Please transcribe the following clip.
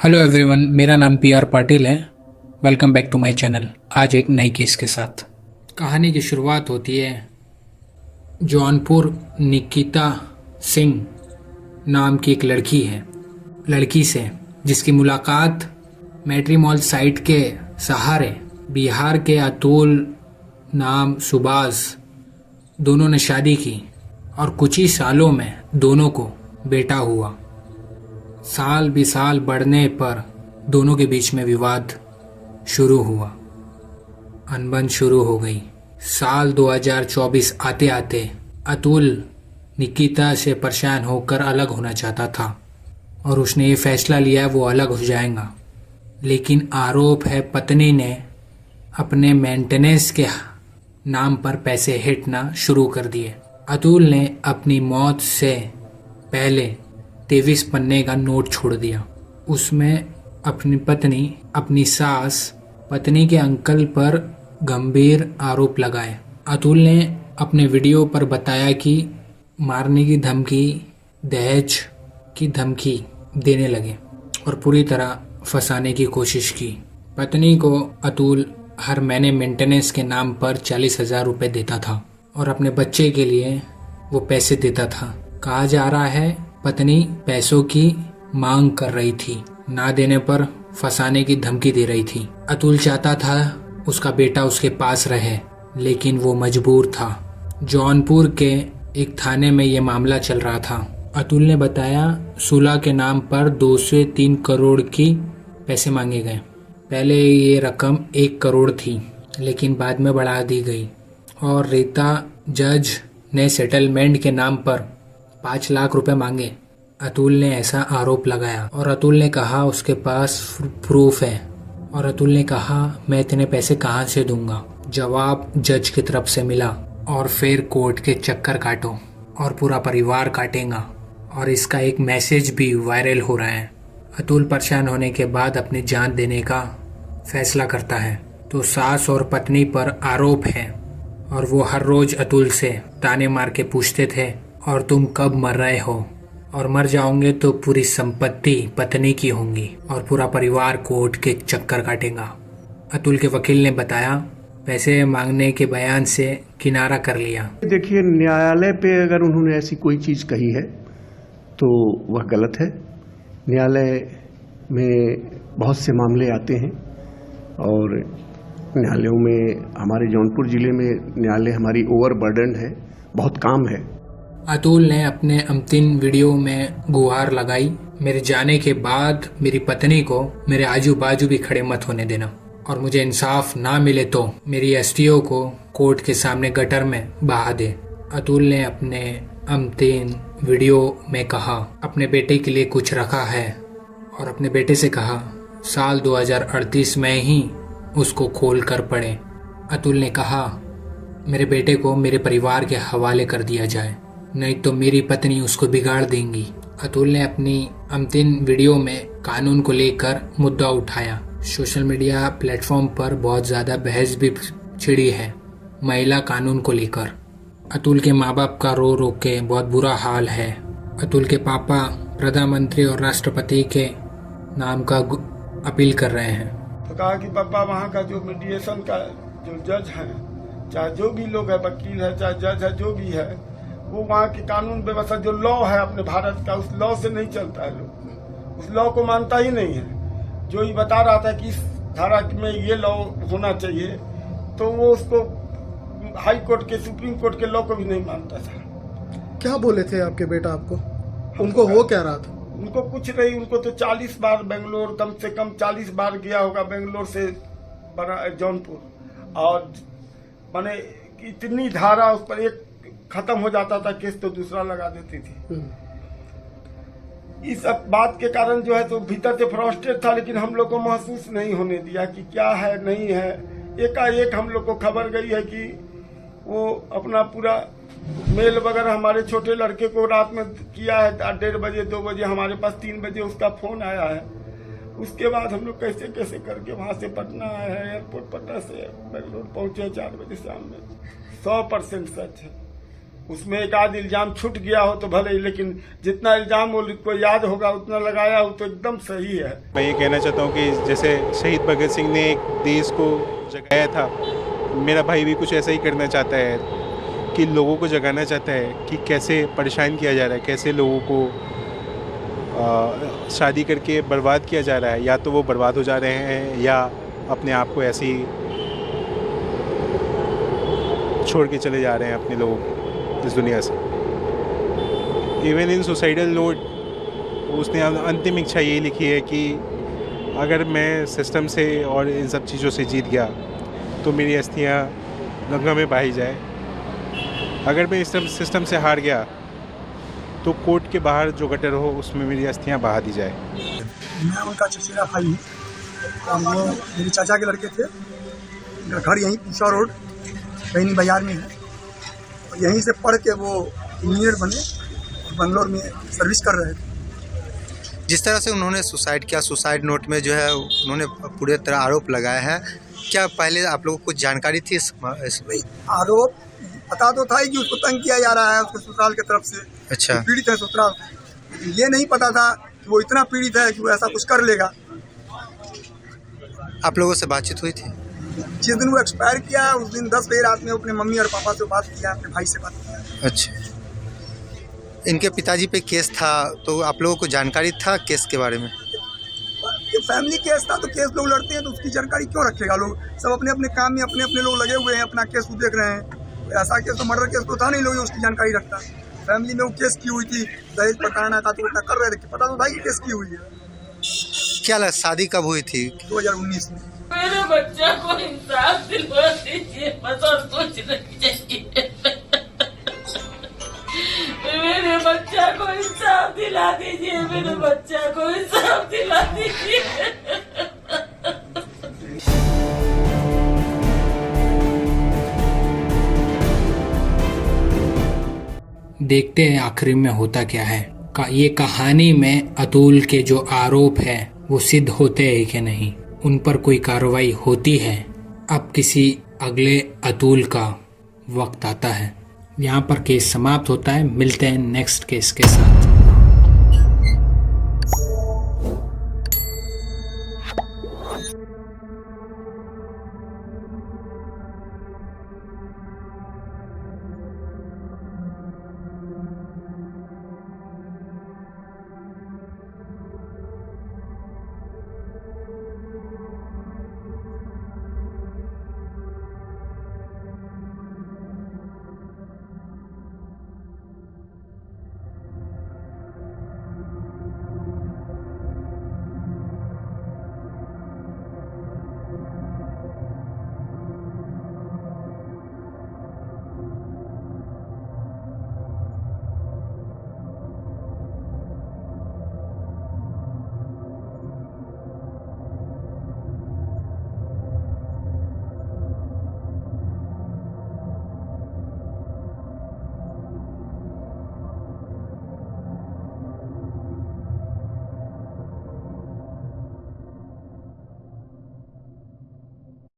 Hello everyone, मेरा नाम PR Patil है। Welcome back to my channel. आज एक नई केस के साथ कहानी की शुरुआत होती है जौनपुर निकिता सिंह नाम की एक लड़की से जिसकी मुलाकात मैट्रिमोल साइट के सहारे बिहार के अतुल नाम सुभाष दोनों ने शादी की और कुछ ही सालों में दोनों को बेटा हुआ। साल बिसाल बढ़ने पर दोनों के बीच में विवाद शुरू हुआ, अनबन शुरू हो गई। साल 2024 आते आते अतुल निकिता से परेशान होकर अलग होना चाहता था और उसने ये फैसला लिया वो अलग हो जाएगा, लेकिन आरोप है पत्नी ने अपने मेंटेनेंस के नाम पर पैसे हिटना शुरू कर दिए। अतुल ने अपनी मौत से पहले 23 पन्ने का नोट छोड़ दिया। उसमें अपनी पत्नी, अपनी सास, पत्नी के अंकल पर गंभीर आरोप लगाए। अतुल ने अपने वीडियो पर बताया कि मारने की धमकी, दहेज की धमकी देने लगे और पूरी तरह फंसाने की कोशिश की। पत्नी को अतुल हर महीने मेंटेनेंस के नाम पर 40,000 रुपये देता था और अपने बच्चे के लिए वो पैसे देता था। कहा जा रहा है पत्नी पैसों की मांग कर रही थी, ना देने पर फंसाने की धमकी दे रही थी। अतुल चाहता था उसका बेटा उसके पास रहे, लेकिन वो मजबूर था। जौनपुर के एक थाने में ये मामला चल रहा था। अतुल ने बताया सुलह के नाम पर 2 से 3 करोड़ की पैसे मांगे गए। पहले ये रकम 1 करोड़ थी, लेकिन बाद में बढ़ा दी गई और रीता जज ने सेटलमेंट के नाम पर 5 लाख रुपए मांगे। अतुल ने ऐसा आरोप लगाया और अतुल ने कहा उसके पास प्रूफ है और अतुल ने कहा मैं इतने पैसे कहाँ से दूंगा। जवाब जज की तरफ से मिला और फिर कोर्ट के चक्कर काटो और पूरा परिवार काटेगा और इसका एक मैसेज भी वायरल हो रहा है। अतुल परेशान होने के बाद अपनी जान देने का फैसला करता है तो सास और पत्नी पर आरोप है और वो हर रोज अतुल से ताने मार के पूछते थे और तुम कब मर रहे हो और मर जाओगे तो पूरी संपत्ति पत्नी की होंगी और पूरा परिवार कोर्ट के चक्कर काटेगा। अतुल के वकील ने बताया पैसे मांगने के बयान से किनारा कर लिया। देखिए, न्यायालय पे अगर उन्होंने ऐसी कोई चीज़ कही है तो वह गलत है। न्यायालय में बहुत से मामले आते हैं और न्यायालयों में हमारे जौनपुर ज़िले में न्यायालय हमारी ओवरबर्डन है, बहुत काम है। अतुल ने अपने अंतिम वीडियो में गुहार लगाई, मेरे जाने के बाद मेरी पत्नी को मेरे आजू बाजू भी खड़े मत होने देना और मुझे इंसाफ ना मिले तो मेरी STO को कोर्ट के सामने गटर में बहा दे। अतुल ने अपने अंतिम वीडियो में कहा अपने बेटे के लिए कुछ रखा है और अपने बेटे से कहा साल 2038 में ही उसको खोल कर पढ़े। अतुल ने कहा मेरे बेटे को मेरे परिवार के हवाले कर दिया जाए, नहीं तो मेरी पत्नी उसको बिगाड़ देंगी। अतुल ने अपनी अंतिम वीडियो में कानून को लेकर मुद्दा उठाया। सोशल मीडिया प्लेटफॉर्म पर बहुत ज़्यादा बहस भी छिड़ी है महिला कानून को लेकर। अतुल के माँ बाप का रो रो के बहुत बुरा हाल है। अतुल के पापा प्रधानमंत्री और राष्ट्रपति के नाम का अपील कर रहे हैं। तो कहा कि पापा वहाँ का जो मीडिएशन का जो जज है, चाहे जो भी लोग है, वकील है, चाहे जज है, जो भी है, वो वहाँ की कानून व्यवस्था जो लॉ है अपने भारत का, उस लॉ से नहीं चलता है। लोग उस लॉ को मानता ही नहीं है। जो ये बता रहा था कि इस धारा में ये लॉ होना चाहिए, तो वो उसको हाई कोर्ट के, सुप्रीम कोर्ट के लॉ को भी नहीं मानता था। क्या बोले थे आपके बेटा आपको? उनको हो क्या रहा था? उनको कुछ नहीं, उनको तो 40 बार बेंगलोर, कम से कम 40 बार गया होगा बेंगलोर से जौनपुर, और माने इतनी धारा उस पर एक खत्म हो जाता था केस तो दूसरा लगा देती थी। इस बात के कारण जो है तो भीतर से फ्रस्ट्रेट था, लेकिन हम लोग को महसूस नहीं होने दिया कि क्या है नहीं है। एकाएक हम लोग को खबर गई है कि वो अपना पूरा मेल वगैरह हमारे छोटे लड़के को रात में किया है 1:30 बजे 2 बजे, हमारे पास 3 बजे उसका फोन आया है। उसके बाद हम लोग कैसे कैसे करके वहां से पटना आए हैं, एयरपोर्ट पटना से बेंगलोर पहुंचे 4 बजे शाम में। 100% सच है, उसमें एक आध इल्जाम छूट गया हो तो भले ही, लेकिन जितना इल्जाम वो को याद होगा उतना लगाया हो तो एकदम सही है। मैं ये कहना चाहता हूँ कि जैसे शहीद भगत सिंह ने एक देश को जगाया था, मेरा भाई भी कुछ ऐसा ही करना चाहता है कि लोगों को जगाना चाहता है कि कैसे परेशान किया जा रहा है, कैसे लोगों को शादी करके बर्बाद किया जा रहा है। या तो वो बर्बाद हो जा रहे हैं या अपने आप को ऐसे ही छोड़ के चले जा रहे हैं अपने लोगों को इस दुनिया से। इवन इन सुसाइडल नोट उसने अंतिम इच्छा यही लिखी है कि अगर मैं सिस्टम से और इन सब चीज़ों से जीत गया तो मेरी अस्थियाँ गंगा में बहाई जाए। अगर मैं इस सिस्टम से हार गया तो कोर्ट के बाहर जो गटर हो उसमें मेरी अस्थियाँ बहा दी जाए। मैं उनका चचेरा भाई हूँ और वो मेरे चाचा के लड़के थे। मेरा घर यहीं पूसा रोड कहीं बाजार में है और यहीं से पढ़ के वो इंजीनियर बने और बंगलोर में सर्विस कर रहे थे। जिस तरह से उन्होंने सुसाइड किया, सुसाइड नोट में जो है उन्होंने पूरे तरह आरोप लगाया है, क्या पहले आप लोगों को कुछ जानकारी थी इस आरोप पता तो था ही कि उसको तंग किया जा रहा है उसके ससुराल की तरफ से। अच्छा, पीड़ित है ससुराल, ये नहीं पता था कि वो इतना पीड़ित है कि वो ऐसा कुछ कर लेगा। आप लोगों से बातचीत हुई थी? जिस दिन वो एक्सपायर किया उस दिन 10 बजे रात में अपने मम्मी और पापा से बात किया, अपने भाई से बात किया। अच्छा, इनके पिताजी पे केस था तो आप लोगों को जानकारी था केस के बारे में? ये फैमिली केस था तो केस लोग लड़ते हैं तो उसकी जानकारी क्यों रखेगा लोग? सब अपने अपने काम में अपने अपने लोग लगे हुए हैं, अपना केस देख रहे हैं। ऐसा केस तो मर्डर केस तो था नहीं, लोग उसकी जानकारी रखता। फैमिली में वो केस की हुई थी, दहेज पटाना था तो उतना कर रहे थे, पता तो था कि केस की हुई है। क्या लगा, शादी कब हुई थी? 2019 में। मेरे बच्चा को इंसाफ दिलवा दीजिए, बस और कुछ नहीं चाहिए। मेरे बच्चा को इंसाफ दिला दीजिए, मेरे बच्चा को इंसाफ दिला दीजिए। देखते हैं आखिरी में होता क्या है। ये कहानी में अतुल के जो आरोप है वो सिद्ध होते हैं कि नहीं, उन पर कोई कार्रवाई होती है। अब किसी अगले अतुल का वक्त आता है। यहाँ पर केस समाप्त होता है। मिलते हैं नेक्स्ट केस के साथ।